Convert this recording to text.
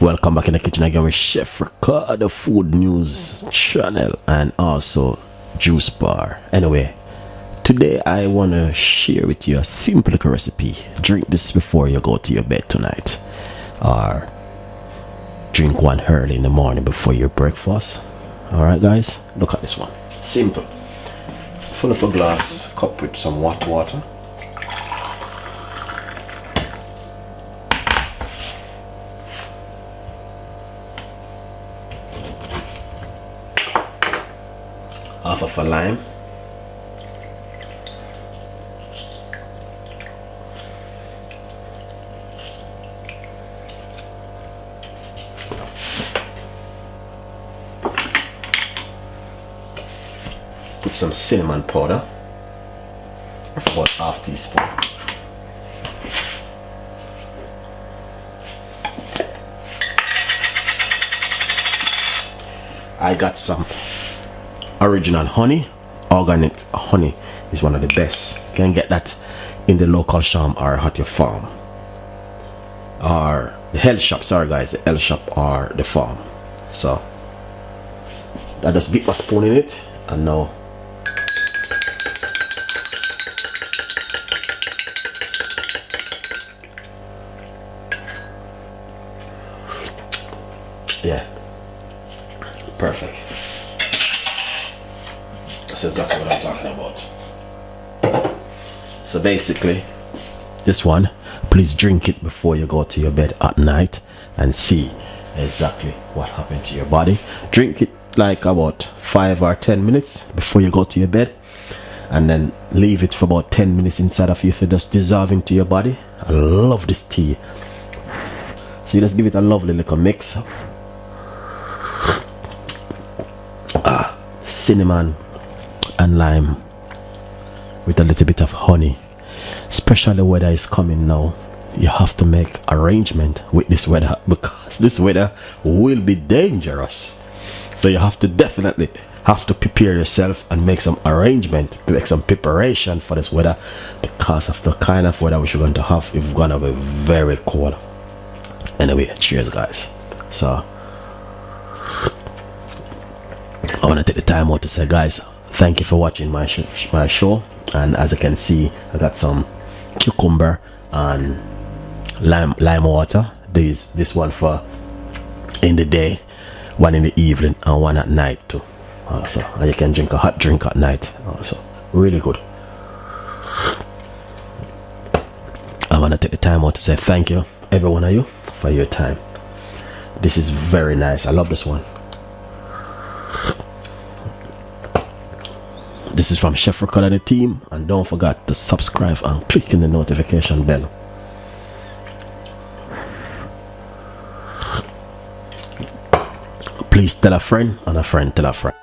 Welcome back in the kitchen again with Chef Ricardo Food News channel and also Juice Bar. Anyway, today I want to share with you a simple little recipe. Drink this before you go to your bed tonight, or drink one early in the morning before your breakfast. Alright guys, look at this one. Simple. Fill up a glass cup with some hot water. Half of a lime, put some cinnamon powder, about half teaspoon. I got some original honey. Organic honey is one of the best. You can get that in the local shop or at your farm, or the health shop. Sorry guys, the health shop or the farm. So I just dip my spoon in it, and now yeah, perfect. That's exactly what I'm talking about. So basically, this one, please drink it before you go to your bed at night and see exactly what happened to your body. Drink it like about 5 or 10 minutes before you go to your bed, and then leave it for about 10 minutes inside of you for just dissolve into your body. I love this tea. So you just give it a lovely little mix. Cinnamon and lime with a little bit of honey. Especially weather is coming now, you have to make arrangement with this weather, because this weather will be dangerous. So you have to definitely have to prepare yourself and make some arrangement, to make some preparation for this weather, because of the kind of weather which we're going to have. It's gonna be very cold. Anyway, cheers guys. So I want to take the time out to say, guys, thank you for watching my show. And as you can see, I got some cucumber and lime water. This one for in the day, one in the evening, and one at night too. Also, and you can drink a hot drink at night. Also, really good. I want to take the time out to say thank you, every one of you, for your time. This is very nice. I love this one. This is from Chef Ricardo and the team, and don't forget to subscribe and click in the notification bell. Please tell a friend, and a friend tell a friend.